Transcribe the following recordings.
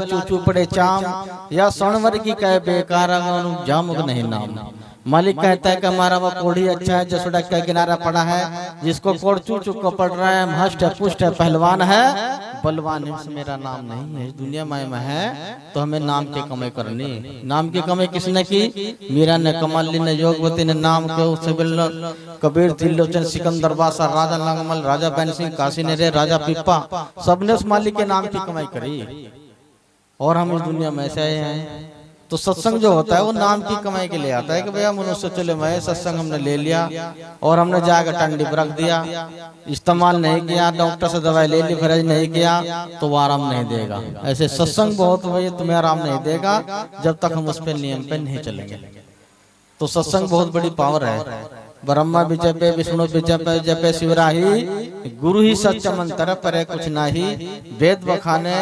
चूचू पड़े चाम या सोनवर की कह बेकार जामुक नहीं नाम। मालिक कहता है कि हमारा वो कोढ़ी अच्छा है जो सड़क का किनारा पड़ा है, जिसको कोढ़ चूचू को पड़ रहा है, हष्ट है पुष्ट है पहलवान है बलवान है, मेरा नाम नहीं है। इस दुनिया में है तो हमें नाम की कमाई करनी। नाम की कमाई किसने की? मीरा ने, कमली ने, योगवती ने नाम के कबीर, त्रिलोचन, सिकंदर बादशाह, राजा नागमल, राजा बैन सिंह, काशी ने रे, राजा पिप्पा, सबने उस मालिक के नाम की कमाई करी। और हम इस दुनिया में ऐसे आए हैं। तो सत्संग जो होता है वो नाम की कमाई के लिए आता है कि भैया मनुष्य चले मैं सत्संग हमने ले लिया और हमने जाकर टंडी पर रख दिया, इस्तेमाल नहीं किया, डॉक्टर से दवाई ले ली, फर्ज नहीं किया तो वो आराम नहीं देगा। ऐसे सत्संग बहुत भैया तुम्हें आराम नहीं देगा जब तक हम उस पर नियम पे नहीं चलेंगे। तो सत्संग बहुत बड़ी पावर है। ब्रह्मा विजय विष्णु विजय जपे शिवराही, गुरु ही सच्चा मंत्र परे कुछ नाही, वेद बखाने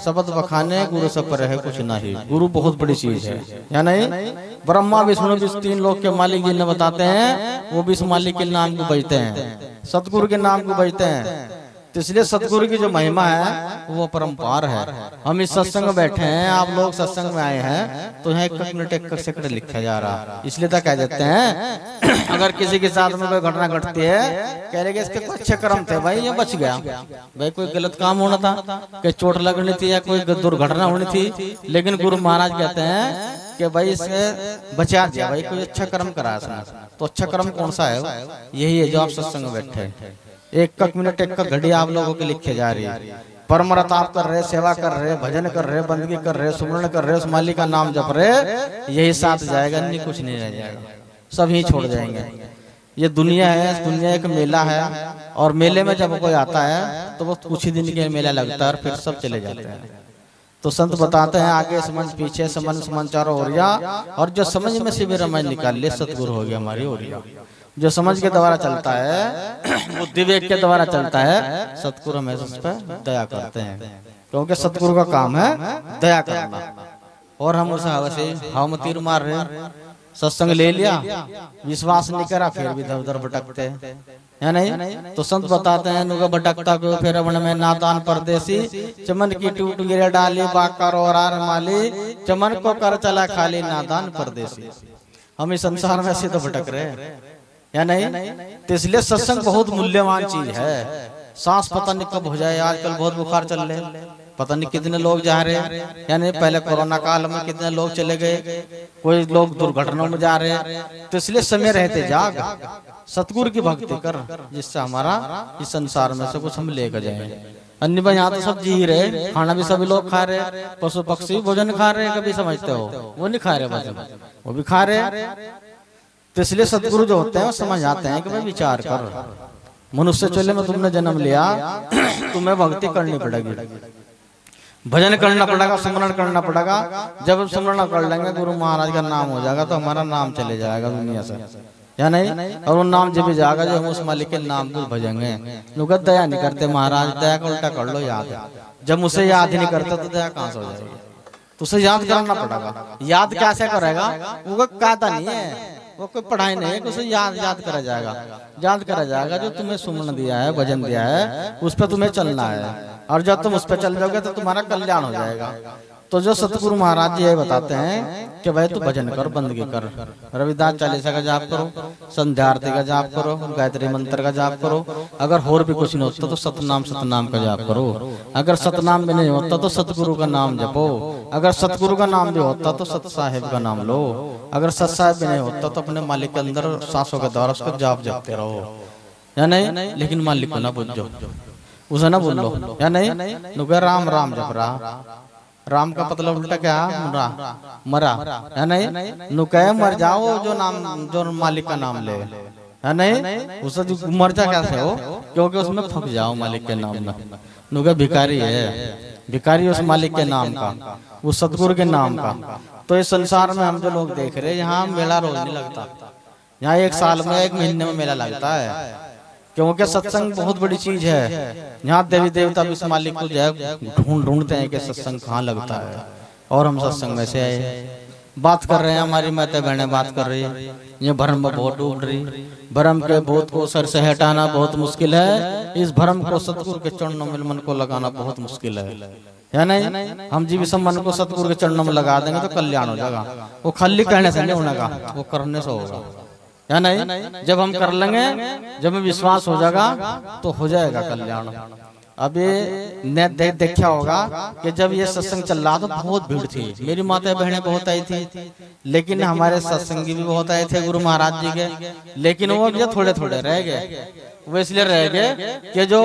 शब्द बखाने गुरु से परे है कुछ नाही। गुरु बहुत बड़ी चीज है या नहीं? ब्रह्मा विष्णु विष्णु तीन लोग के मालिक जिन्हें बताते हैं वो भी इस मालिक के नाम को बजते हैं, सतगुरु के नाम को बजते हैं। तो इसलिए सतगुरु की जो महिमा है वो परंपार है। हम इस सत्संग में बैठे हैं, आप लोग सत्संग में आए हैं तो यहाँ 1 मिनट 1 सेकंड लिखा जा रहा। इसलिए तो कह देते हैं अगर किसी के साथ में कोई घटना घटती है कह रहे इसके कुछ अच्छे कर्म थे भाई ये बच गया, भाई कोई गलत काम होना था, कोई चोट लगनी थी या कोई दुर्घटना होनी थी, लेकिन गुरु महाराज कहते हैं कि भाई इससे बचा दिया, भाई कोई अच्छा कर्म करा इसने। तो अच्छा कर्म कौन सा है? यही है जो आप सत्संग में बैठे हैं। 1 मिनट 1 घड़ी आप लोगों के लिखे जा रही है। परमरत आप कर रहे, सेवा कर रहे, भजन कर रहे, बंदगी कर रहे, सुमरण कर रहे, उस मालिक का नाम जप रहे, यही साथ जाएगा, नहीं कुछ नहीं रह जाएगा, सब ही छोड़ जाएंगे। ये दुनिया है, दुनिया एक मेला है और मेले में जब कोई आता है तो वो कुछ ही दिन के मेला लगता है और फिर सब चले जाते हैं। तो संत बताते हैं आगे समझ पीछे समझ चारों ओरिया, और जो समझ में से भी रमन निकाल ले सतगुरु हो गया हमारी ओरिया। जो समझ के द्वारा चलता है, बुद्धि विवेक के द्वारा चलता है, सतगुरु हमें उस पर दया करते हैं, क्योंकि सतगुरु का काम है दया करना। और हम उस हवा से हवा में तीर मार रहे, सत्संग ले लिया, विश्वास नहीं करा, फिर भी इधर उधर भटकते या नहीं? तो संत बताते हैं नुगा भटकता को फिर अवन में नादान परदेसी, चमन की टूट गिरे डाली बाकर और आर माली, चमन को कर चला खाली नादान परदेसी। हम इस संसार में ऐसे तो भटक रहे या नहीं? तो इसलिए सत्संग बहुत मूल्यवान चीज है। सांस पता नहीं कब हो जाए, आजकल बहुत बुखार चल रहे, पता नहीं कितने लोग जा रहे हैं या नहीं? पहले कोरोना काल में कितने लोग चले गए, कोई लोग दुर्घटनाओं में जा रहे हैं। तो इसलिए समय रहते जाग सतगुरु की भक्ति कर, जिससे हमारा इस संसार में से कुछ हम लेकर जाए। अन्य भाई यहाँ तो सब जी रहे, खाना भी सभी लोग खा रहे, पशु पक्षी भोजन खा रहे, कभी समझते हो वो नहीं खा रहे भोजन, वो भी खा रहे। तो इसलिए सतगुरु जो होते हैं वो समझ आते हैं कि भाई विचार कर, मनुष्य चले में तुमने जन्म लिया, तुम्हें भक्ति करनी पड़ेगी, भजन करना पड़ेगा, स्मरण करना पड़ेगा। जब स्मरण कर लेंगे गुरु महाराज का नाम हो जाएगा तो हमारा नाम चले जाएगा दुनिया से या नहीं? और वो नाम जब भी जाएगा जो हम उस मालिक के नाम को भजेंगे। लोग दया नहीं करते महाराज, दया का उल्टा कर लो याद। जब मुझसे याद ही नहीं करते तो दया कहाँ से हो जाएगी? तो उसे याद करना पड़ेगा। याद कैसे करेगा? वो कहता नहीं है, वो कोई पढ़ाई नहीं है, उसे याद करा जाएगा, याद करा जाएगा। जो तुम्हें सुमन दिया है, भजन दिया है, उस पर तुम्हें चलना है, और जब तुम उस पर चल जाओगे तो तुम्हारा कल्याण हो जाएगा। तो जो सतगुरु महाराज जी ये बताते हैं कि भाई तू भजन कर, बंदगी कर, रविदास चालीसा का जाप करो, संध्या आरती का जाप करो, गायत्री मंत्र का जाप करो। अगर और भी कुछ नहीं होता तो सतनाम का जाप करो। अगर सतनाम भी नहीं होता तो सतगुरु का नाम जपो। अगर सतगुरु का नाम भी होता तो सत साहिब का नाम लो। अगर सत साहिब भी नहीं होता तो अपने मालिक के अंदर सांसों के द्वारा उसका जाप जपते रहो या नहीं? लेकिन मालिक को ना पूछो, उसे ना बोलो या नहीं? राम राम जप रहा, राम का मतलब उल्टा क्या? मरा है नहीं? नुकह मर जाओ जो मालिक का नाम ले है नहीं? उसे मर जा कैसे हो? क्योंकि उसमें फंस जाओ मालिक के नाम में। नुकह भिखारी है, भिखारी उस मालिक के नाम का, उस सतगुरु के नाम का। तो इस संसार में हम जो लोग देख रहे हैं, यहाँ मेला रोज नहीं लगता, यहाँ 1 साल में 1 महीने में मेला लगता है, क्योंकि सत्संग बहुत बड़ी चीज है। यहाँ देवी देवता भी इस मालिक को जो है ढूंढते हैं कि सत्संग कहाँ लगता है, और हम सत्संग में से आए बात कर रहे हैं। हमारी माता बहनें बात कर रही है, ये भ्रम में बहुत डूब रही। भ्रम के भूत को सर से हटाना बहुत मुश्किल है, इस भ्रम को सतगुरु के चरणों में मन को लगाना बहुत मुश्किल है या नहीं? हम जीव मन को सतगुरु के चरणों में लगा देंगे तो कल्याण हो जाएगा। वो खाली कहने से नहीं होने का, वो करने से होगा, या नहीं? जब हम कर लेंगे, जब हमें विश्वास हो जाएगा तो हो जाएगा कल्याण। अब ये ने देखा होगा कि जब ये सत्संग चल रहा था बहुत भीड़ थी, मेरी माता बहनें बहुत आई थी, लेकिन हमारे सत्संगी भी बहुत आए थे गुरु महाराज जी के, लेकिन वो अब थोड़े थोड़े रह गए। वो इसलिए रह गए कि जो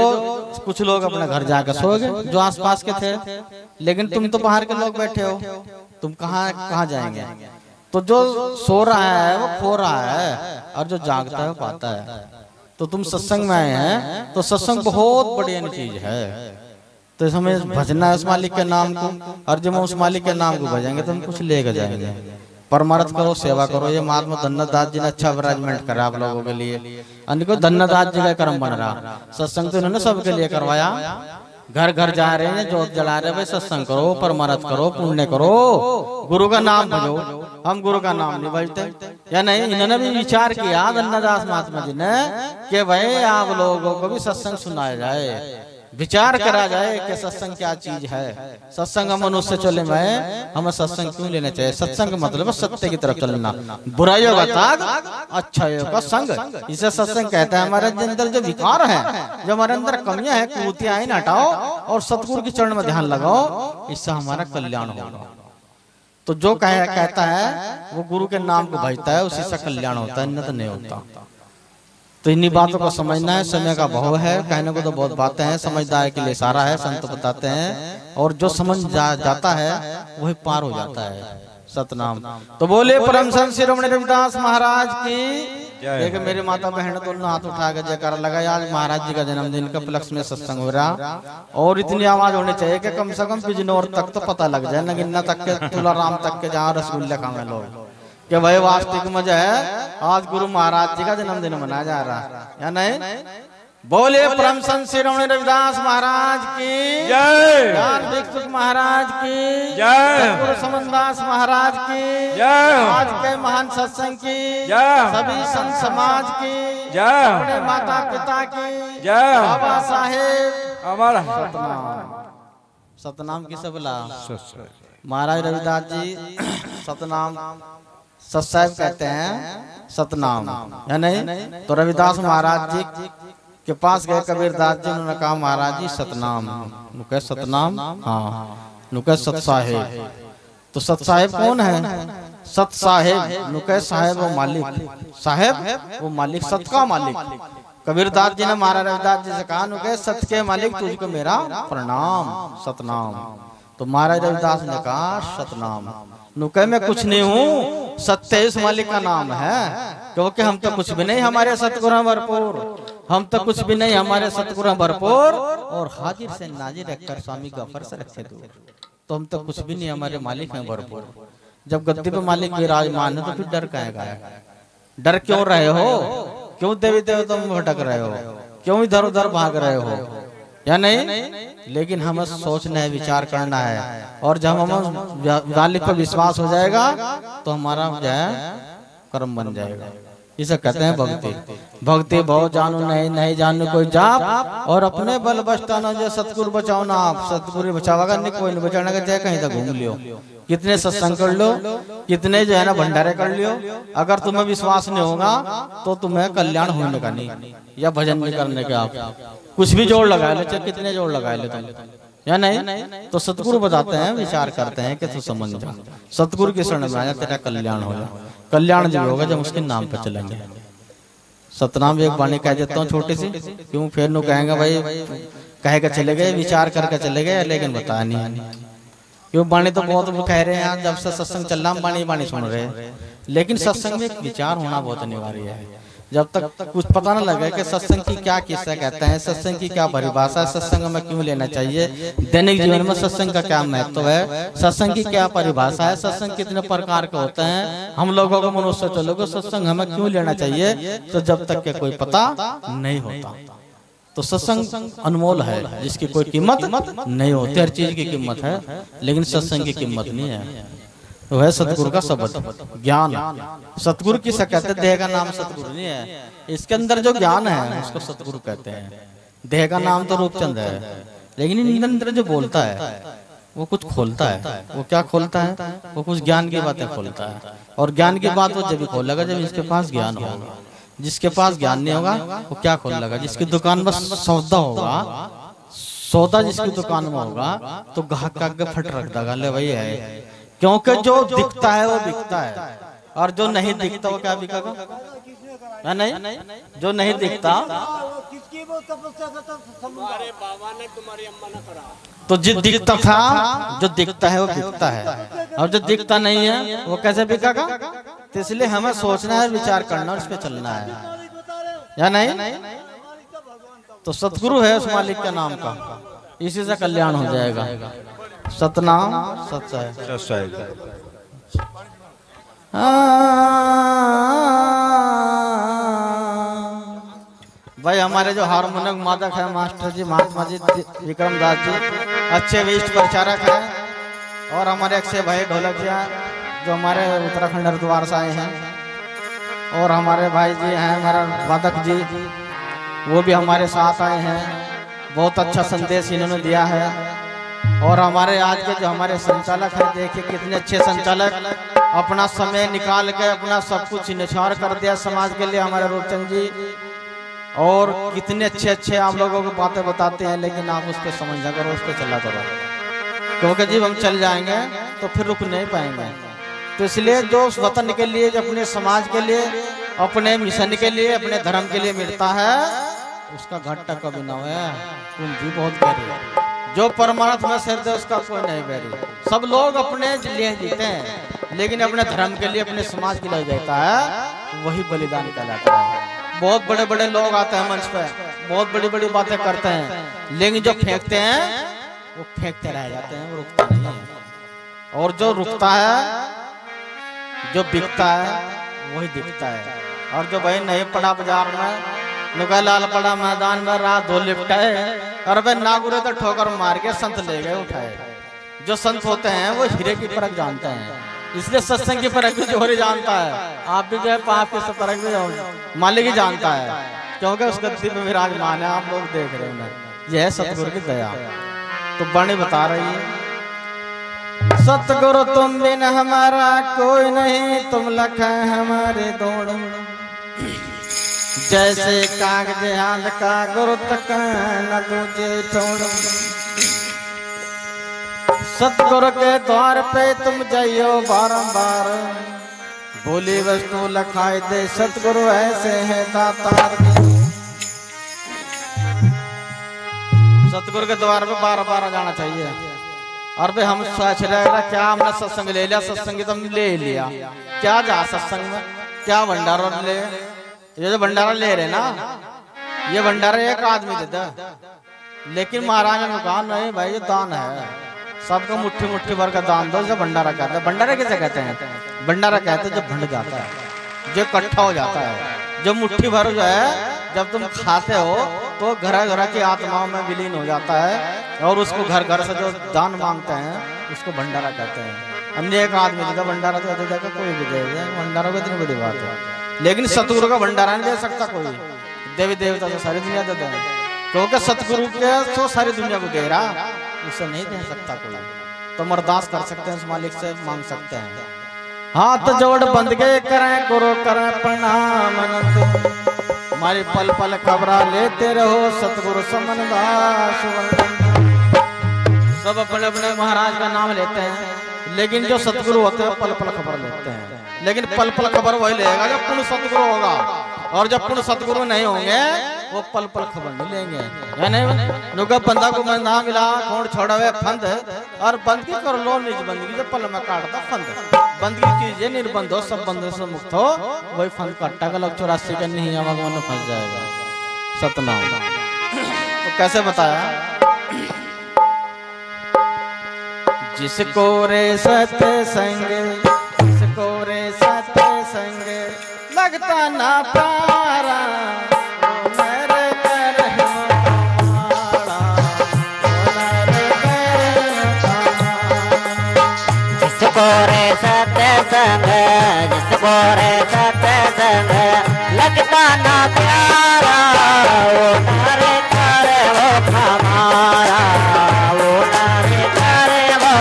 कुछ लोग अपने घर जाकर सो गए जो आसपास के थे, लेकिन तुम तो बाहर के लोग बैठे हो, तुम कहाँ जाएंगे? तो जो सो रहा है वो खो रहा है, और जो जागता है वो पाता है। तो तुम सत्संग में आए हैं तो सत्संग बहुत बढ़िया चीज है। तो हमें भजना है उस मालिक के नाम को, और जब हम उस मालिक के नाम को भजेंगे तो हम कुछ लेकर जाएंगे। परमार्थ करो, सेवा करो। ये महात्मा धन्यदास जी ने अच्छा अरेंजमेंट करा आप लोगों के लिए। अन्य धन्यदास जी का कर्म बन रहा, सत्संग तो इन्होंने सबके लिए करवाया। घर घर जा रहे हैं, जोत जला रहे, भाई सत्संग करो, परमार्थ करो, पुण्य करो, गुरु का नाम भजो। हम गुरु का नाम नहीं भजते, या नहीं? इन्होंने भी विचार किया धन्यदास महात्मा जी ने कि भाई आप लोगों को भी सत्संग सुनाया जाए, विचार करा जाए कि सत्संग क्या चीज है। सत्संग मनुष्य चले में हमें सत्संग क्यों लेना चाहिए? सत्संग मतलब सत्य की तरफ चलना, बुराइयों का त्याग, अच्छाइयों का संग। इसे सत्संग कहता है। हमारे अंदर जो विकार है, जो हमारे अंदर कमियां हैं, कुरीतियां हैं, हटाओ और सतगुरु के चरण में ध्यान लगाओ, इससे हमारा कल्याण होगा। तो जो कहता है वो गुरु के नाम को भजता है, उसी से कल्याण होता है, अन्यथा नहीं होता। तो इन्हीं बातों को समझना है। समय का भाव है, कहने को तो बहुत बातें हैं, समझदार के लिए सारा है, संत बताते हैं। और जो समझ जाता है वही पार हो जाता है। सतनाम। तो बोले परम संत शिरोमणि रविदास महाराज की। देखिए मेरे माता बहन दोनों हाथ उठा के जयकारा लगाया। आज महाराज जी का जन्मदिन का उपलक्ष्य में सत्संग हो रहा, और इतनी आवाज होनी चाहिए कि कम से कम बिजनौर तक तो पता लग जाए, नगिन्ना तक के, तुलाराम तक के, जहाँ रसगुल्ले खावे लोग, कि भाई वास्तविक मजा है, आज गुरु महाराज जी का जन्मदिन मनाया जा रहा है, या नहीं? बोले परम संत शिरोमणि रविदास महाराज की जय, ज्ञान भिक्षुक महाराज की जय, गुरु समनदास महाराज की जय, आज के महान सत्संग की जय, सभी संत समाज की जय, अपने माता पिता की जय, बाबा साहेब हमारा सतनाम। सतनाम किसे बोला? महाराज रविदास जी सतनाम सत्साहिब कहते हैं, सतनाम, या नहीं? तो रविदास महाराज जी के पास गए कबीरदास जी, उन्होंने कहा महाराज जी सतनाम। नुके सतनाम, हाँ नुके सत साहेब। तो सत साहेब कौन है? सत साहेब, नुके साहेब वो मालिक, साहेब वो मालिक, सत का मालिक। कबीरदास जी ने महाराज रविदास जी से कहा नुके सत के मालिक तुझको मेरा प्रणाम, सतनाम। तो महाराज रविदास ने कहा सतनाम। नुके में कुछ नहीं हूँ, सत्य इस मालिक का नाम है, क्योंकि हम तो कुछ भी नहीं, हमारे सतगुरु भरपूर, हम तो कुछ भी नहीं, हमारे सतगुरु भरपूर, और हाजिर से नाजिर रखकर स्वामी गफर से रखे दूर। तो हम तो कुछ भी नहीं, हमारे मालिक हैं भरपूर। जब गद्दी पे मालिक विराजमान है तो फिर डर कहेगा? डर क्यों रहे हो? क्यों देवी देवताओं में भटक रहे हो? क्यों इधर उधर भाग रहे हो, या नहीं? लेकिन हमें सोचना है, विचार करना है, और जब हम मालिक पर विश्वास हो जाएगा तो हमारा जो है कर्म बन जाएगा। इसे कहते हैं भक्ति। भक्ति भाव जानो नहीं, नहीं जानो कोई जाप, और अपने बल बचताना जो सतगुरु बचाओ ना आप, सतगुरु बचावागा नहीं, कोई नहीं बचाने का, चाहे कहीं तक घूम लियो, कितने सत्संग कर लो, कितने जो है ना भंडारे कर लियो, अगर तुम्हें विश्वास नहीं होगा तो तुम्हें कल्याण होने का नहीं, या भजन नहीं करने का। आप कुछ भी जोड़ लगा ले, चाहे कितने जोड़ लगा ले तुम, या नहीं? तो सतगुरु बताते हैं, विचार करते हैं कि तू समझ जा, सतगुरु के शरण में आया, तेरा कल्याण होगा। कल्याण जो होगा जब उसके नाम पर चलेंगे। सतनाम एक वाणी कह देता हूँ छोटी सी, क्यों फिर नु कहेंगे भाई कह के चले गए, विचार करके चले गए, लेकिन बताया नहीं। क्यों वाणी तो बहुत कह रहे हैं, जब से सत्संग चल रहा वाणी वाणी सुन रहे हैं, लेकिन सत्संग में विचार होना बहुत अनिवार्य है। जब तक कुछ पता न लगे कि सत्संग की क्या किस्सा कहते हैं, सत्संग की क्या परिभाषा है, सत्संग में क्यों लेना चाहिए, दैनिक जीवन में सत्संग का क्या महत्व है, सत्संग की क्या परिभाषा है, सत्संग कितने प्रकार के होते हैं, हम लोगों को मनुष्य चलो को सत्संग हमें क्यों लेना चाहिए, तो जब तक के कोई पता नहीं होता। तो सत्संग अनमोल है, जिसकी कोई कीमत नहीं होती। हर चीज की कीमत है, लेकिन सत्संग की कीमत नहीं है। तो है सतगुरु का शब्द ज्ञान। सतगुरु की कहते, देह का नाम सतगुरु नहीं है, इसके अंदर जो ज्ञान है उसको सतगुरु कहते हैं। देह का नाम तो रूपचंद है, लेकिन इनके अंदर जो बोलता है वो कुछ खोलता है। वो क्या खोलता है? वो कुछ ज्ञान की बातें खोलता है। और ज्ञान की बात वो जब भी खोलेगा जब इसके पास ज्ञान होगा। जिसके पास ज्ञान नहीं होगा वो क्या खोलेगा? जिसकी दुकान में सौदा होगा, सौदा जिसकी दुकान में होगा तो ग्राहक आगे फट रख देगा, ले भाई है। क्योंकि जो दिखता है वो बिकता है, और जो नहीं दिखता वो क्या बिकेगा? नहीं, जो नहीं दिखता तो जो दिखता था, जो दिखता है वो बिकता है, और जो दिखता नहीं है वो कैसे बिकेगा? तो इसलिए हमें सोचना है, विचार करना और इस पे चलना है, या नहीं? तो सतगुरु है उस मालिक के नाम का, इसी से कल्याण हो जाएगा। सतनाम सत्य भाई। हमारे जो हारमोनियम मादक है मास्टर जी महात्मा जी विक्रम दास जी, अच्छे विष्ट प्रचारक हैं। और हमारे अक्षय भाई ढोलक जी जो हमारे उत्तराखंड हरिद्वार से आए हैं। और हमारे भाई जी हैं हमारा वादक जी, वो भी हमारे साथ आए हैं। बहुत अच्छा संदेश इन्होंने दिया है। और हमारे आज के जो हमारे संचालक हैं, देखिए कितने अच्छे संचालक, अपना समय निकाल के अपना सब कुछ निछावर कर दिया समाज के लिए, हमारे रूपचंद जी। और कितने अच्छे अच्छे आप लोगों को बातें बताते हैं, लेकिन आप उस पर समझा करो, उस पर चला करो, क्योंकि जब हम चल जाएंगे तो फिर रुक नहीं पाएंगे। तो इसलिए जो वतन के लिए, जो अपने समाज के लिए, अपने मिशन के लिए, अपने धर्म के लिए मिलता है, उसका घाटा कभी ना हो। पूंजी बहुत गहरी, जो परमार्थ में सिर दे उसका कोई नहीं बैरी। सब लोग अपने लिए जीते हैं, लेकिन अपने धर्म के लिए, अपने समाज के लिए जीता है, वही बलिदान कहलाता है। बहुत बड़े बड़े लोग आते हैं मंच पे, बहुत बड़ी बड़ी बातें करते हैं, लेकिन जो फेंकते हैं वो फेंकते रह जाते हैं, वो रुकता नहीं है। और जो रुकता है, जो बिकता है, वही दिखता है। और जो भाई नहीं पड़ा बाजार में, नुका लाल पड़ा मैदान में, रात धो लिपटाए, और भाई नागुरे तो ठोकर मार के संत ले गए उठाए। जो संत होते हैं वो हीरे की परख जानते हैं, इसलिए सत्संग की परख भी जोहरी जानता है। आप भी जो है पाप की परख भी मालिक ही जानता है, क्योंकि उस गद्दी में विराजमान है, आप लोग देख रहे हैं। यह है सतगुरु की दया। तो वाणी बता रही है, सतगुरु तुम बिन हमारा कोई नहीं, तुम लख हमारे दौड़, जैसे कागज हाथ का गुरु तक न दूजे छोड़। सतगुरु के द्वार पे तुम जाइयो बारंबार, भोली वस्तु लखाए दे सतगुरु ऐसे है दातार। सतगुरु के द्वार पे बार बार जाना चाहिए। और भाई हम सोच रहे क्या हमने सत्संग ले लिया, सत्संग तो ले लिया, क्या जा सत्संग में, क्या भंडारा ले, ये जो भंडारा ले रहे ना, ये भंडारा एक आदमी देता, लेकिन महाराज ने कहा नहीं भाई ये दान है, सबको मुट्ठी मुट्ठी भर का दान दो। जो भंडारा कहते हैं, भंडारा किसे कहते हैं? भंडारा कहते हैं जब भंड जाता है, जो इकट्ठा हो जाता है, जो मुट्ठी भर जो है जब तुम खाते हो तो घर घर की आत्माओं में विलीन हो जाता है, और उसको घर घर से जो दान मांगते हैं उसको भंडारा कहते हैं। अन्य एक आदमी देता भंडारा, तो जाकर कोई भी दे दे भंडारा को, इतनी बड़ी बात है। लेकिन सतगुरु का भंडारा नहीं दे सकता कोई, देवी देवता तो सारी दुनिया देते हैं, क्योंकि सतगुरु के तो सारी दुनिया को दे रहा, उसे नहीं दे सकता कोई। तो अरदास कर सकते हैं, उस मालिक से मांग सकते हैं। हाथ जोड़ बंद के करें गुरु करें प्रणाम, हमारी पल पल खबरा लेते रहो सतगुरु समन दास। सब अपने अपने महाराज का नाम लेते हैं, लेकिन जो सतगुरु होते हैं पल पल खबर लेते हैं। लेकिन पल पल खबर वही लेगा जब पूर्ण सतगुरु होगा, और जब पूर्ण सतगुरु नहीं होंगे वो पल पल खबर नहीं लेंगे। यानी बंदा को मैं ना मिला खोड़ छोड़ावे फंद, और बंद की कर लो निज बंदगी जब पल में काटता फंद। बंदगी कीजिए निर्बंध हो, सब बंधों से मुक्त हो, वही फंद काटा का लोग 84 का नहीं आवागमन में फंस जाएगा। सतनाम। तो कैसे बताया, जिसको रे सत्संग, जिसको रे सत्संग लगता ना प्यारा, जिसको रे सत्संग, जिसको रे सत्संग लगता ना प्यारा, वो नारे करे वो हमारा, वो नारे करे वो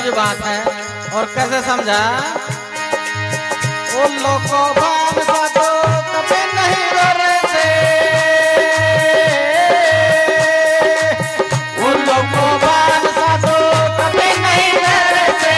की बात है। और कैसे समझा? उल्लू को भान साधो कभी नहीं बरसे, उल्लू को भान साधो कभी नहीं बरसे,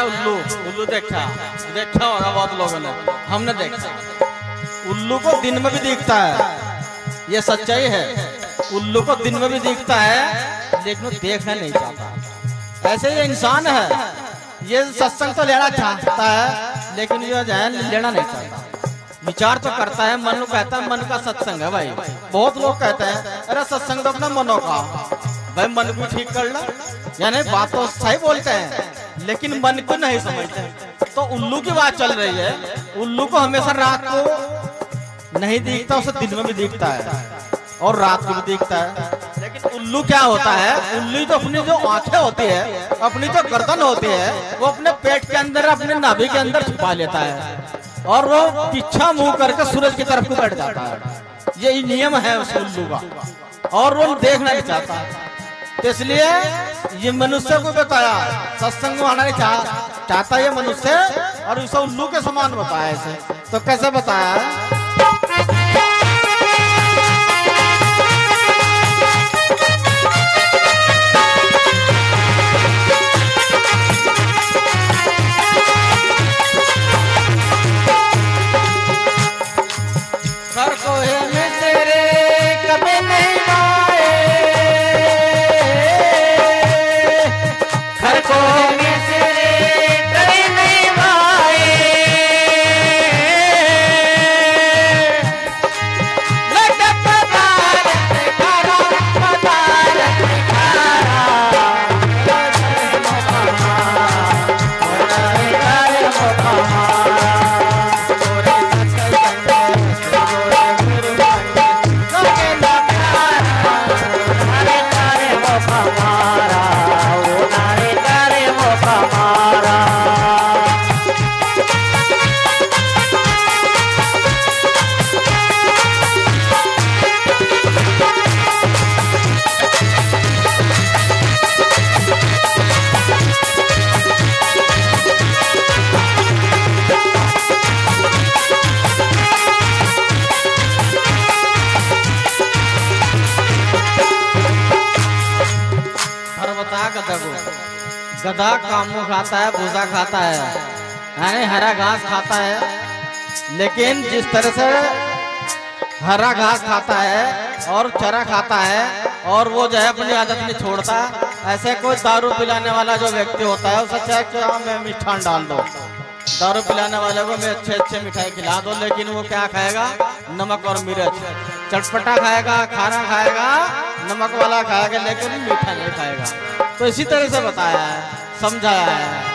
उल्लू उल्लू देखा होगा बहुत लोगों ने, हमने देखा। उल्लू को दिन में भी दिखता है, ये सच्चाई है। उल्लू को दिन में भी दिखता है लेकिन वो देखना नहीं चाहता। ऐसे ये इंसान है, ये सत्संग तो लेना चाहता है लेकिन ये जो है लेना नहीं चाहता। विचार तो करता है, मन कहता है मन का सत्संग है भाई। बहुत लोग कहते हैं अरे सत्संग तो अपना मनो का भाई, मन को ठीक कर लो, यानी बात तो सही बोलते हैं लेकिन मन को नहीं समझते। तो उल्लू की बात चल रही है। उल्लू को हमेशा रात को नहीं दिखता, उसे दिन में भी दिखता है और रात को भी दिखता है। लेकिन उल्लू क्या होता है, उल्लू तो अपनी जो आंखें होती है, अपनी जो गर्दन होती है, वो अपने पेट के अंदर, अपने नाभि के अंदर छुपा लेता है और वो पीछा मुंह करके सूरज की तरफ को बैठ जाता है। यही नियम है उस उल्लू का और वो देखना नहीं चाहता। तो इसलिए ये मनुष्य को बताया, सत्संग में आना नहीं चाहता ये मनुष्य, और उसे उल्लू के समान बताया इसे। तो कैसे बताया? गधा कामू खाता है, भूसा खाता है, यानी हरा घास खाता है। लेकिन जिस तरह से हरा घास खाता है और चरा खाता है और वो जो है अपनी आदत नहीं छोड़ता, ऐसे कोई दारू पिलाने वाला जो व्यक्ति होता है उसे चाहे क्या में मिठान डाल दो, दारू पिलाने वाले को मैं अच्छे अच्छे मिठाई खिला दो, लेकिन वो क्या खाएगा? नमक और मिर्च, चटपटा खाएगा, खाना खाएगा, नमक वाला खाएगा लेकिन मीठा नहीं खाएगा। तो इसी तरह से बताया है, समझाया है।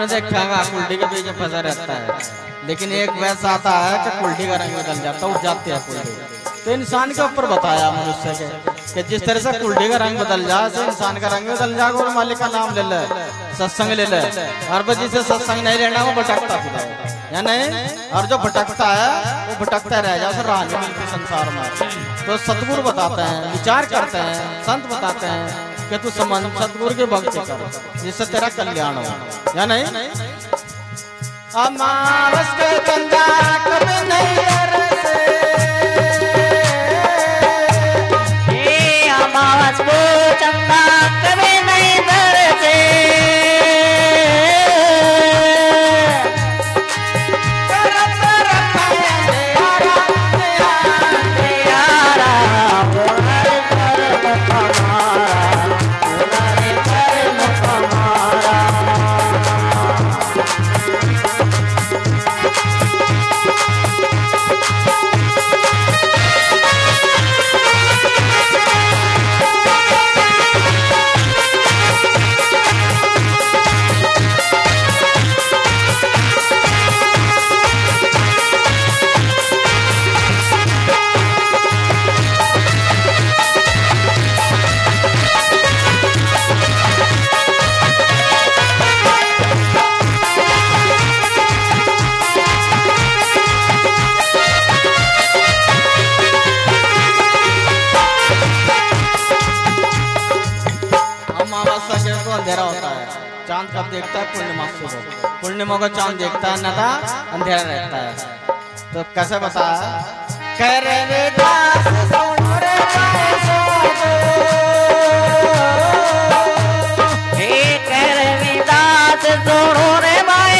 सबने देखा होगा कुल्डी के बीच में फंसा रहता है, लेकिन एक वैसा आता है कि कुल्डी का रंग बदल जाता है, उठ जाती है कुल्डी। तो इंसान के ऊपर बताया मनुष्य के कि जिस तरह से कुल्डी का रंग बदल जाए तो इंसान का रंग बदल जाएगा। और मालिक का नाम ले ले, सत्संग ले ले, और जिसे सत्संग नहीं लेना वो भटकता फिर या नहीं। और जो भटकता है वो भटकता रह जाए, फिर राह नहीं मिलती संसार में। तो सतगुरु बताते हैं, विचार करते हैं, संत बताते हैं कि तू सतगुरु के भक्ति कर जिससे तेरा कल्याण हो या नहीं। अमावस के चंदा कभी नहीं बरसे, अमावस को चंदा कभी नहीं बरसे, अंधेरा होता है। चांद कब देखता है? पूर्णिमा को। पूर्णिमा को चांद देखता है, ना अंधेरा रहता है। तो कैसे बता कह रहे दास सुनो रे दास सुनो रे भाई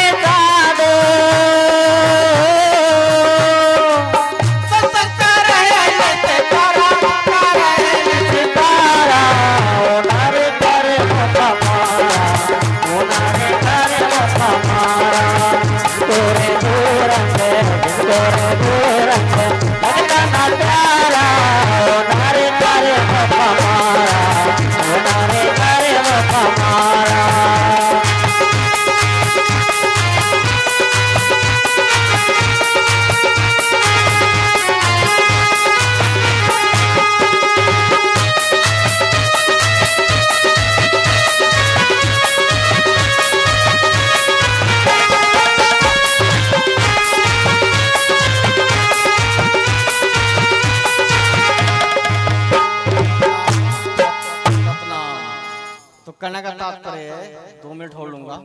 साधो, कहने का तात्पर्य है, 2 मिनट हो लूंगा,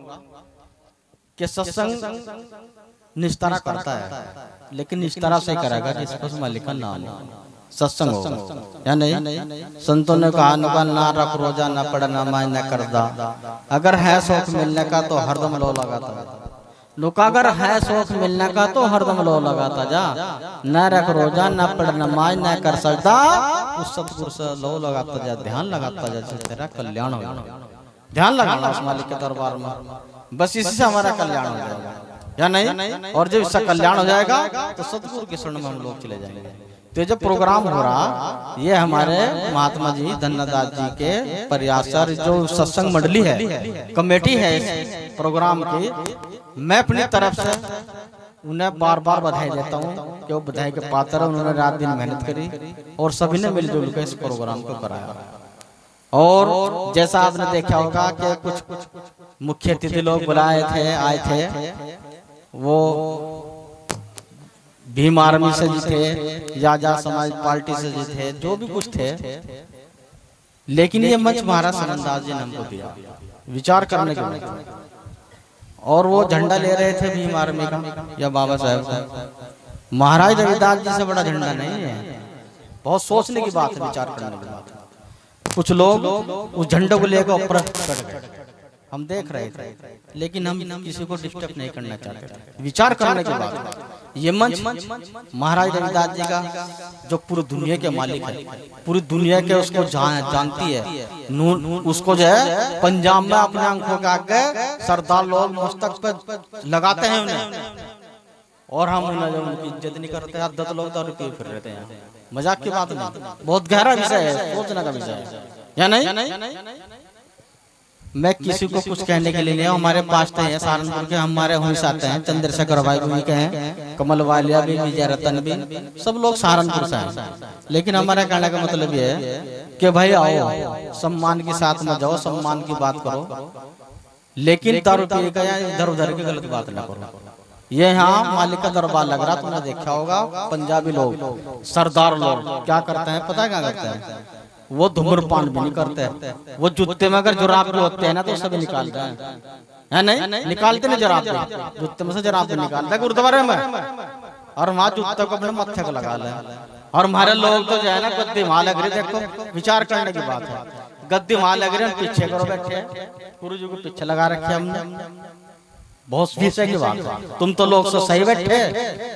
कि सत्संग निस्तारा करता है, लेकिन निस्तारा से करेगा जिसको मालिक का नाम सत्संग होगा या नहीं। संतों ने कहा ना रख रोजा, ना पढ़, ना माय, ना करदा। अगर है शौक मिलने का तो हरदम लो लगाता लोग, अगर है शौक मिलने का तो हरदम लो लगाता जा। न रख रोजा, न पढ़, न माय, न कर सकता, उस सतगुरु से लो लगाता जा, ध्यान लगाता जा, तेरा कल्याण हो जाएगा। ध्यान लगाना उस मालिक के दरबार में, बस इसी से हमारा कल्याण हो जाएगा या नहीं। और जब इसका कल्याण हो जाएगा तो सतगुरु के शरण में हम लोग चले जाएंगे। तो जो प्रोग्राम हो रहा ये हमारे महात्मा जी धन्यदास जी के प्रयास, जो सत्संग मंडली है, कमेटी है इस प्रोग्राम की, मैं अपनी तरफ से उन्हें बार बार बधाई देता हूँ कि वो बधाई के पात्र है। उन्होंने रात दिन मेहनत करी और सभी ने मिलजुल कर इस प्रोग्राम को कराया। और जैसा आपने देखा होगा कि कुछ मुख्य अतिथि लोग बुलाए थे, आए थे, वो भीम आर्मी से जी थे, याजा समाज पार्टी से जी थे, जो भी कुछ थे, लेकिन ये मंच महाराज सनंदास जी ने हमको दिया विचार करने के लिए। और वो झंडा ले रहे थे भीम आर्मी का या बाबा साहब का। महाराज रविदास जी से बड़ा झंडा नहीं है। बहुत सोचने की बात है, विचार करने की बात है। कुछ लोग उस झंडे को लेकर ऊपर चढ़ गए, हम देख रहे थे, लेकिन हम किसी को डिस्टर्ब नहीं करना चाहते थे। विचार करने के बाद ये मंच महाराज रविदास जी का, जो पूरी दुनिया के मालिक है, पूरी दुनिया के उसको जानती है, उसको जो है पंजाब में अपने आंखों के आगे सरदार लोग मस्तक पे लगाते हैं उन्हें, और हम उन्हें जो उनकी इज्जत नहीं करते। अद्भुत लोग तो रुपये फिर रहते हैं, मजाक की बात नहीं, बहुत गहरा विषय है, सोचने का विषय है या नहीं। मैं किसी को कुछ कहने के लिए नहीं, हमारे पास तो है सहारनपुर के, हमारे वहीं से आते हैं, चंद्रशेखर भाई भी के हैं, कमल वालिया भी, विजय रतन भी, सब लोग सहारनपुर से हैं। लेकिन हमारा कहने का मतलब ये है कि भाई आओ, सम्मान के साथ में जाओ, सम्मान की बात करो, लेकिन दारू पी का या इधर उधर की गलत बात ना करो। ये यहाँ मालिक का दरबार लग रहा, तुमने देखा होगा। पंजाबी लोग, सरदार लोग क्या करते हैं पता है क्या करते हैं? वो धूम्रपान भी नहीं करते, वो जूते में अगर जुराब भी होते हैं ना तो सभी निकालते हैं, है नहीं? निकालते नहीं जुराब, जूते में से जुराब भी निकालते हैं गुरुद्वारे में, और वहाँ जूते को अपने मत्थे को लगा ले। और हमारे लोग तो जो है ना गद्दी वहां लग रही, देखो विचार करने की बात है, गद्दी वहां लग रही, हम पीछे करो बैठे, गुरु जी को पीछे लगा रखे हमने, बहुत विषय की बात है। तुम तो लोग तो सही बैठे,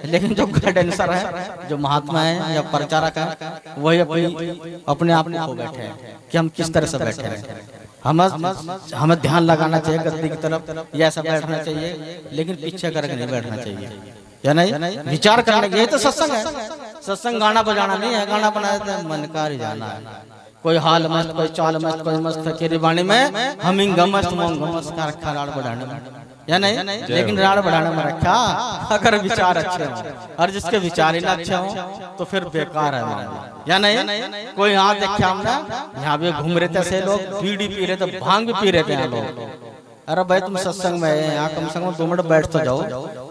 लेकिन जो गाइडेंसर है, जो महात्मा है या प्रचारक है, वही अपने आप को बैठे हैं कि हम किस तरह से बैठे हैं। हमें ध्यान लगाना चाहिए गद्दी की तरफ, या ऐसा बैठना चाहिए, लेकिन पीछे करके नहीं बैठना चाहिए, या नहीं? विचार करने के, यही तो सत्संग है। सत्संग गाना बजाना नहीं है, गाना बनाए तो मन का जाना है। कोई हाल मस्त, कोई चाल मस्त, कोई मस्त फकीरी बाणी में हमिंग मस्त मोंग मस्त का रखा राड़ बढ़ाने में, या नहीं? लेकिन राड़ बढ़ाने में रखा अगर विचार अच्छे हो, और जिसके विचार ही ना अच्छे हो तो फिर बेकार है, या नहीं? कोई यहाँ देखा हमने, यहाँ भी घूम रहे थे ऐसे लोग, बीड़ी पी रहे थे, भांग भी पी रहे थे लोग। अरे भाई तुम सत्संग में है, यहाँ कम से कम 2 मिनट बैठ तो जाओ,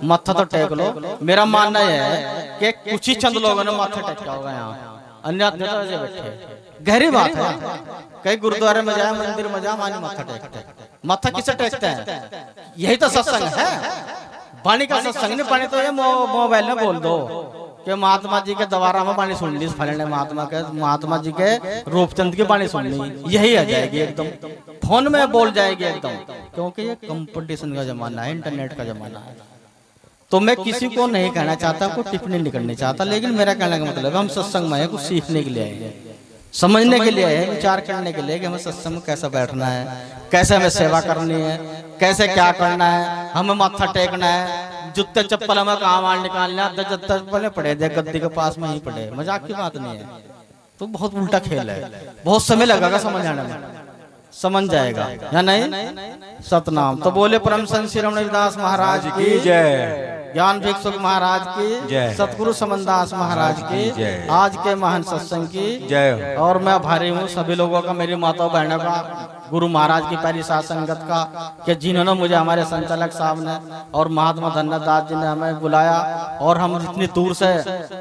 माथा तो टेक लो। मेरा मानना यह है कि कुछ ही चंद लोगों ने माथा टेका होगा यहाँ, अन्य बैठे। गहरी बात है, कई गुरुद्वारे में जाए, मंदिर में जाए, मानी माथा टेकते, माथा किसे टेकते हैं? यही तो सत्संग है। वाणी का सत्संग नहीं, वाणी तो ये मोबाइल में बोल दो कि महात्मा जी के द्वारा में वाणी सुन ली, फलाने महात्मा जी के रूपचंद की वाणी सुन ली, यही आ जाएगी एकदम, फोन में बोल जाएगी एकदम, क्योंकि ये कंपटीशन का जमाना है, इंटरनेट का जमाना है। तो मैं किसी को नहीं कहना चाहता, कोई टिप्पणी नहीं करनी चाहता, लेकिन मेरा कहने का मतलब हम सत्संग में कुछ सीखने के लिए आए हैं, समझने के लिए है, विचार करने के लिए कि हमें सत्संग में कैसे बैठना है, कैसे हमें सेवा करनी है, कैसे क्या करना है, हमें माथा टेकना है, जूते चप्पल हमें कहाँ मार निकालना, चप्पल पड़े दे गद्दी के पास में ही पड़े, मजाक की बात नहीं है। तो बहुत उल्टा खेल है, बहुत समय लगेगा समझ आने में, समझ जाएगा, या नहीं? सतनाम। तो बोले परम संत श्री रमणदास महाराज की जय, ज्ञान भिक्षुक महाराज की, सतगुरु समनदास महाराज की, आज के महान सत्संग की जय। और मैं आभारी हूँ सभी लोगों का, मेरी माता बहनों का, गुरु महाराज की पहली साथ संगत का, कि जिन्होंने मुझे, हमारे संचालक साहब ने और महात्मा धन्यदास जी ने हमें बुलाया, और हम इतनी दूर से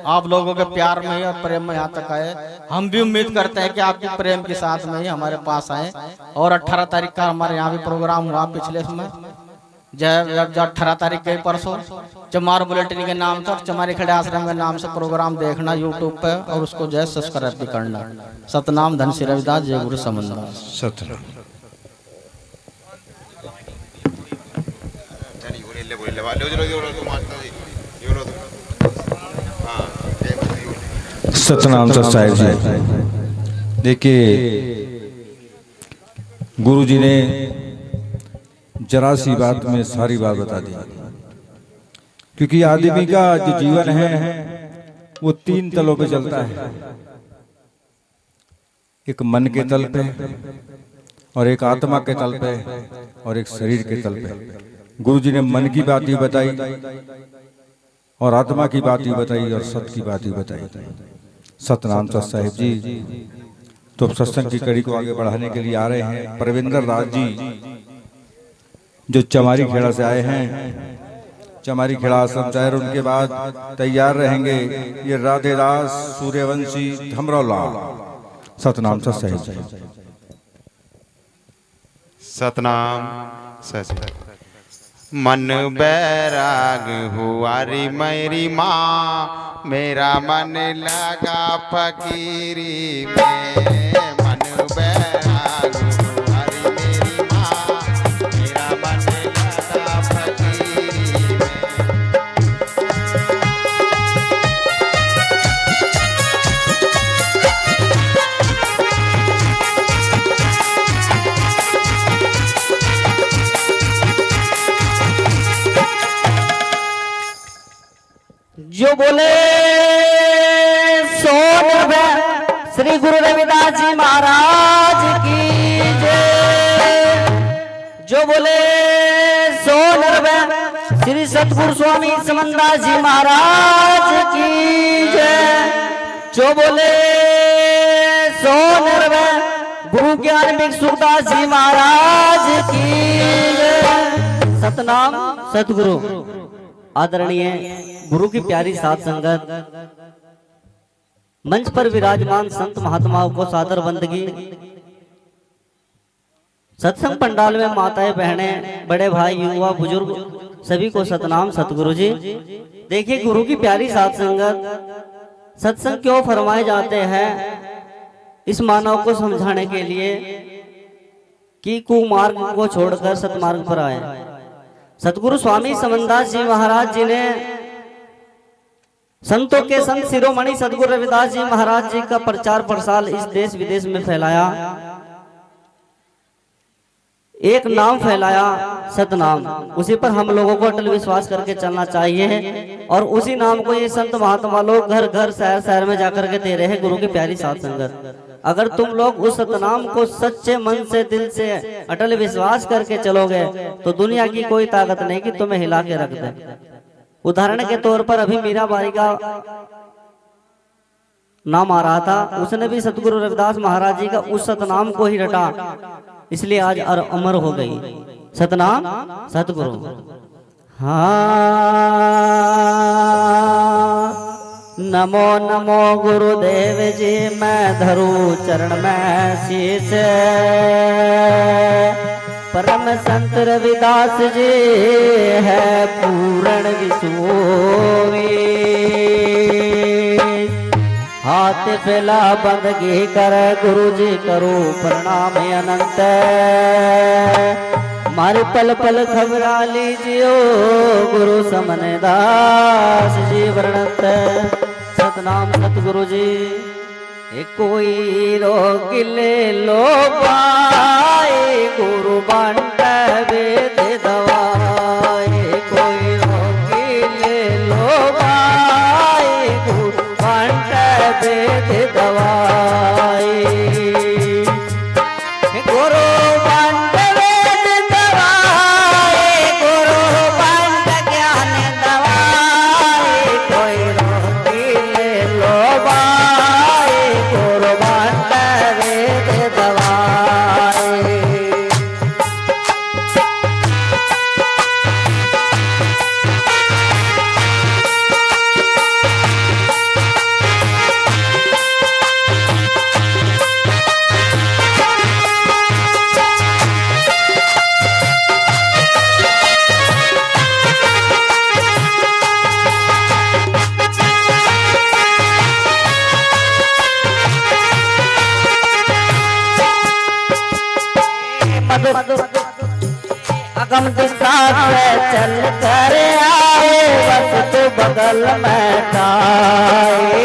आप लोगों के प्यार में और प्रेम में यहाँ तक आए। हम भी उम्मीद करते हैं कि आपके प्रेम के साथ में ही हमारे पास आए। और 18 तारीख का हमारे यहाँ भी प्रोग्राम हुआ पिछले समय, जब 18 तारीख के परसों चमार बुलेटिन के नाम से और चमारी खड़े आश्रम के नाम से प्रोग्राम देखना यूट्यूब पे, और उसको जय सब्सक्राइब भी करना। सतनाम धन श्री रविदास, जय गुरु समनदास। सतनाम। सतनाम साहिब जी, देखिए गुरु जी ने जरा सी बात में सारी बात बता दी, क्योंकि आदमी का जो जीवन है वो 3 तलों पे चलता है, एक मन के तल पे, और एक आत्मा के तल पे, और एक शरीर के तल पे। गुरु जी ने मन की बात ही बताई, और आत्मा की बात ही बताई, और सत की बात ही बताई। सतनाम साहिब जी तो सत्संग की कड़ी को आगे बढ़ाने के लिए आ रहे हैं। परविंदर दास जी जो चमारी खेड़ा से आए हैं, चमारी खेड़ा सब चाहे, उनके बाद तैयार रहेंगे ये राधे दास सूर्यवंशी धमरौला। सतनाम साहिब जी। सतनाम सच। मन बैराग हुआ री मेरी माँ, मेरा मन लगा फकीरी में। मन बैराग हुआ री मेरी माँ, मेरा मन लगा फकीरी में। जो बोले सोन श्री गुरु रविदास जी महाराज की जय। जो बोले सो नरवे श्री सतगुरु स्वामी समनदास जी महाराज की जय। जो बोले सो नरवे गुरु ज्ञान भिक्षुदास जी महाराज की जय। सतनाम सतगुरु। आदरणीय गुरु की प्यारी साध संगत, मंच पर विराजमान संत महात्माओं को सादर बंदगी, सत्संग पंडाल में माताएं बहनें बड़े भाई युवा बुजुर्ग सभी को सतनाम सतगुरु जी। देखिए गुरु की प्यारी साध संगत, सत्संग क्यों फरमाए जाते हैं इस मानव को समझाने के लिए कि कुमार्ग को छोड़कर सतमार्ग पर आए। सतगुरु स्वामी समनदास जी महाराज जी ने संतों के संत शिरोमणि सतगुरु रविदास जी महाराज जी का प्रचार प्रसार इस देश विदेश में फैलाया। एक नाम फैलाया सतनाम, उसी पर हम लोगों को अटल विश्वास करके चलना चाहिए और उसी नाम को ये संत महात्मा लोग घर घर शहर शहर में जाकर के दे रहे हैं। गुरु की प्यारी साध संगत, अगर तुम लोग उस सतनाम को सच्चे मन से दिल से अटल विश्वास करके चलोगे तो दुनिया की कोई ताकत नहीं कि तुम्हें हिला के रख दे। उदाहरण के तौर पर अभी मीराबाई का नाम आ रहा था, उसने भी सतगुरु रविदास महाराज जी का उस सतनाम को ही रटा, इसलिए आज अमर हो गई सतनाम सतगुरु। हाँ नमो नमो गुरुदेव जी, मैं धरू चरण में शीश। परम संत रविदास जी है पूर्ण विसोवी, हाथ फैला बंदगी कर गुरु जी करो प्रणाम अनंत। मारे पल पल खबरा लीजियो गुरु समनदास जी वर्णत। सतनाम सतगुरु जी। कोई रोग ले लो पाए गुरु बांट वेद दवाए। कोई रोग ले लो पाए गुरु बांट वेद दवाए। गुरु बांट वेद दवाए, गुरु बांट ज्ञान दवाए। कोई रोग ले लो पाए गुरु बांट वेद दवाए। अगम दिशा से चल कर आए बस तू बगल में खाए।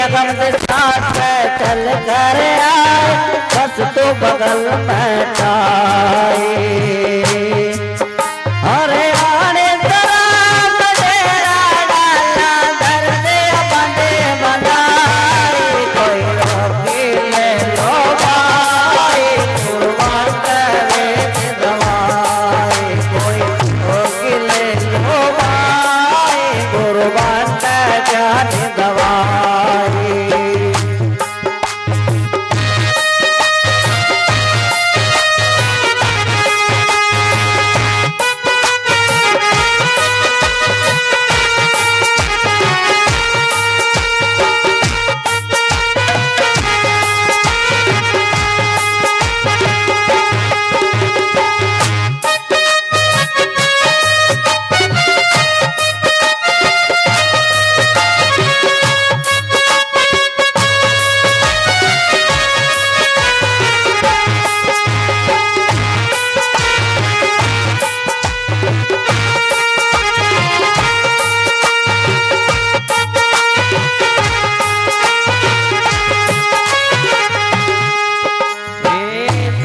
अगम दिशा से चल कर आए बस तू बगल में खाए। अरे आने जरा बडेरा डाला दर्द बंदे बनाए। कोई रोगी ले लो भाई गुरु बांट वेद दवाए। कोई रोगी ले लो भाई गुरु बांट ज्ञान दवाए।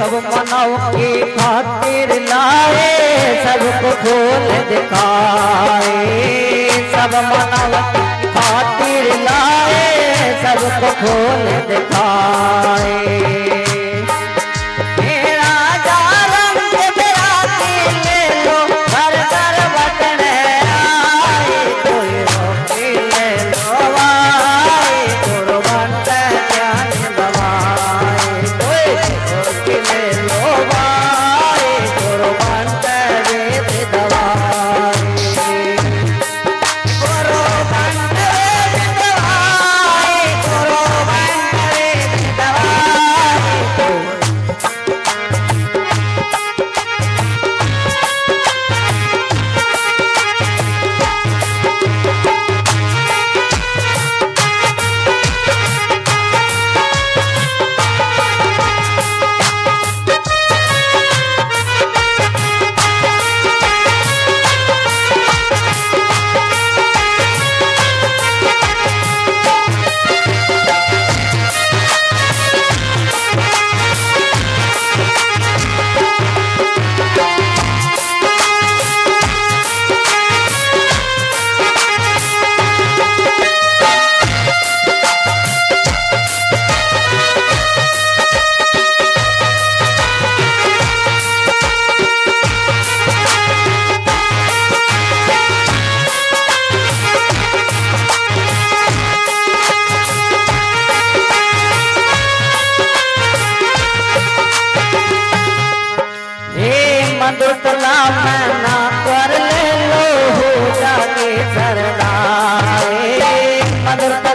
सब मानव की खातिर लाए सबको खोल दिखाए। सब मानव की खातिर लाए सबको खोल दिखाए। मेरा जा रंग तेरा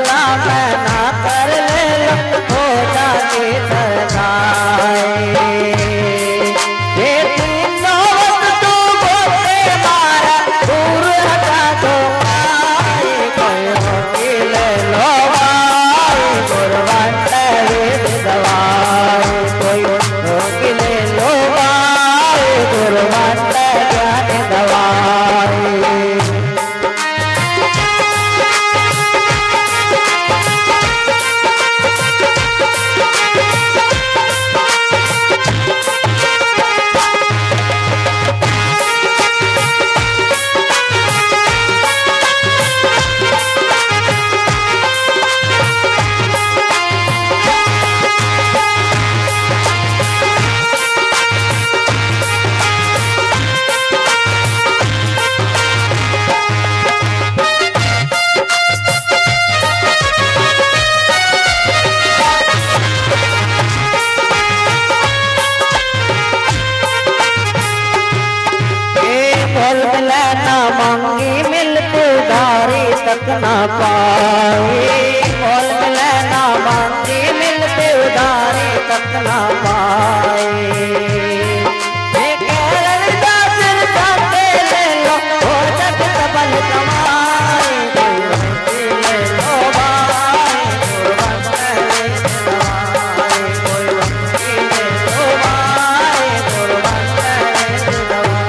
भला मैं ना कर ले हो जाके सरदाए ये तीनों वक्त तू बोले मारा दूर हटा दो कोई वकील लो भाई कुर्बान तेरे दवाई कोई वकील लो भाई कुर्बान तेरे दवाई मांगी मिलती उधारी तक ना पाए मोल लेना मांगी मिलती उधारी तक ना पाए ये केरल का सिर जाके ले लो हो जग सबल कमाए कोई वकील ले लो भाई कुर्बान तेरे दवाई कोई वकील ले लो भाई कुर्बान तेरे दवाई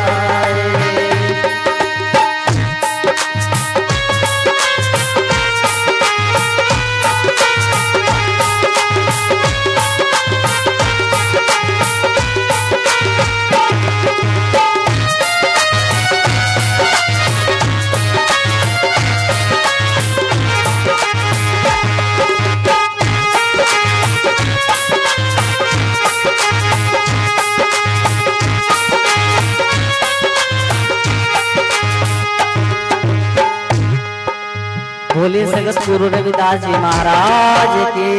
बोलिए सगत गुरु रविदास जी महाराज की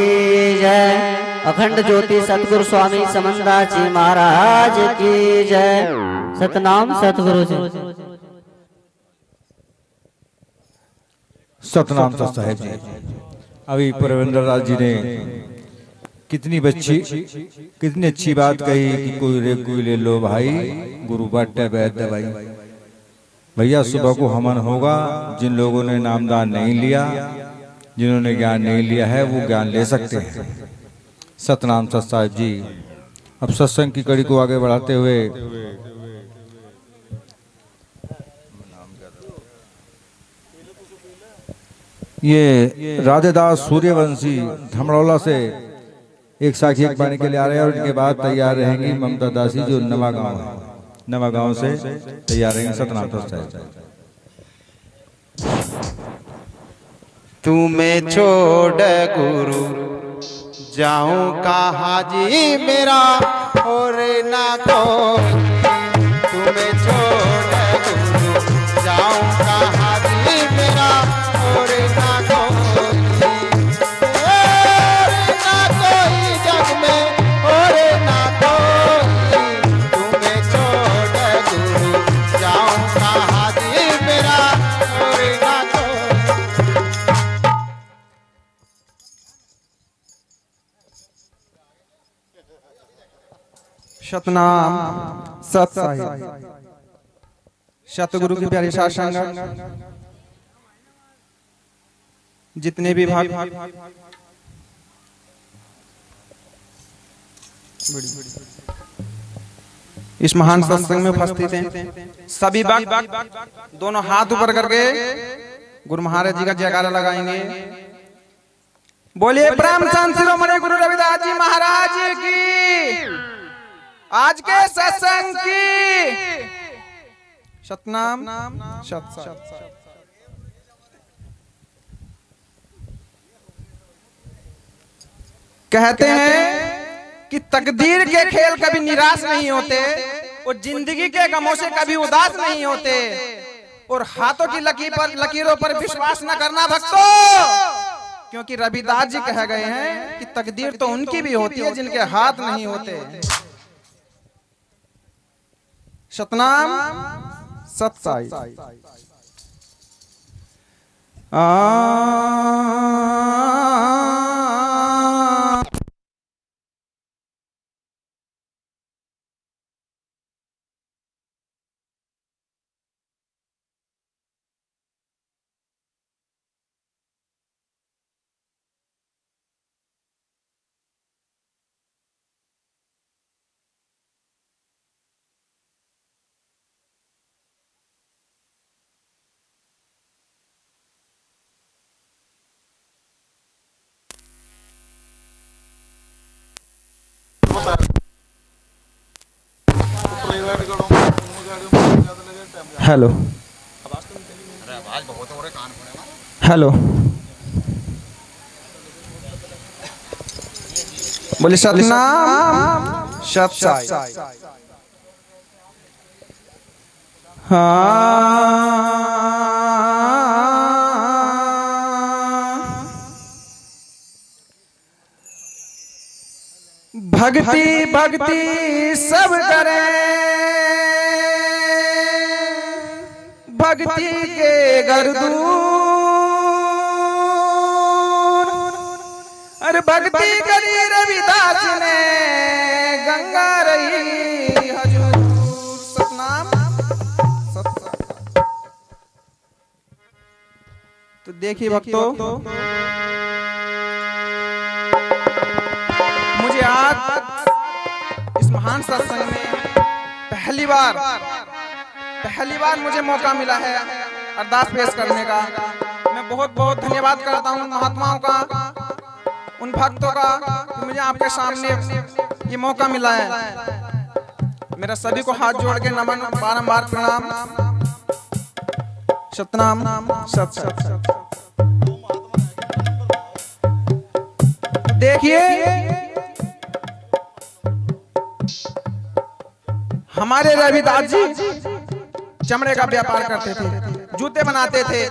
जय। अखंड ज्योति सतगुरु स्वामी समनदास जी महाराज की जय। सतनाम सतगुरु जी। सतनाम सत साहेब जी। अभी परविंदर दास जी ने कितनी अच्छी बात कही कि कोई रे कोई ले लो भाई गुरु बाटे बैठ दवाई। भैया सुबह को हवन होगा, जिन लोगों ने नामदान नहीं लिया, जिन्होंने ज्ञान नहीं लिया है वो ज्ञान ले सकते हैं। सतनाम सत साहिब जी। अब सत्संग की कड़ी को आगे बढ़ाते हुए ये राधेदास सूर्यवंशी धमड़ौला से एक साखी एक पाने के लिए आ रहे हैं और इनके बाद तैयार रहेंगी ममता दासी जो नवा गांव से तैयार रहेंगे। सतनाम सत साहिब। तुम्हें छोड़ गुरु जाऊं कहाँ जी मेरा और ना को। तुम्हें छोड़ गुरु जाऊं कहाँ जी मेरा और ना कोई जग में और ना कोई। तुम्हें छोड़ गुरु जाऊं कहाँ जी मेरा और ना कोई। सतनाम सत साहिब। सतगुरु की प्यारी साध संगत, जितने भी भाग इस महान सत्संग में उपस्थित हैं, सभी भक्त दोनों हाथ ऊपर करके गुरु महाराज जी का जयकारा लगाएंगे। बोलिए प्रेमचंद शिरोमणि गुरु रविदास जी महाराज की, आज के सत्संग की। सतनाम सत साहिब। कहते हैं कि तकदीर के खेल कभी निराश नहीं होते और जिंदगी के गमों से कभी उदास नहीं होते, और हाथों की लकीरों पर विश्वास न करना भक्तों, क्योंकि रविदास जी कह गए हैं कि तकदीर तो उनकी भी होती है जिनके हाथ नहीं होते। सतनाम सत साहिब। हेलो हेलो बोले सतनाम सत साई। भक्ति भक्ति सब करें, भक्ति के गर्दूर, अरे भक्ति करी रविदास ने गंगा रही हजूर। सतनाम सत। तो देखिए भक्तों, मुझे आज इस महान सत्संग में पहली बार मुझे मौका मिला है अरदास पेश करने का। मैं बहुत बहुत धन्यवाद करता हूँ महात्माओं का, उन भक्तों का कि मुझे आपके सामने ये मौका मिला है। मेरा सभी को हाथ जोड़ के नमन, बारंबार प्रणाम, सतनाम सत सत। देखिए हमारे रविदास जी चमड़े का व्यापार करते थे, जूते बनाते थे,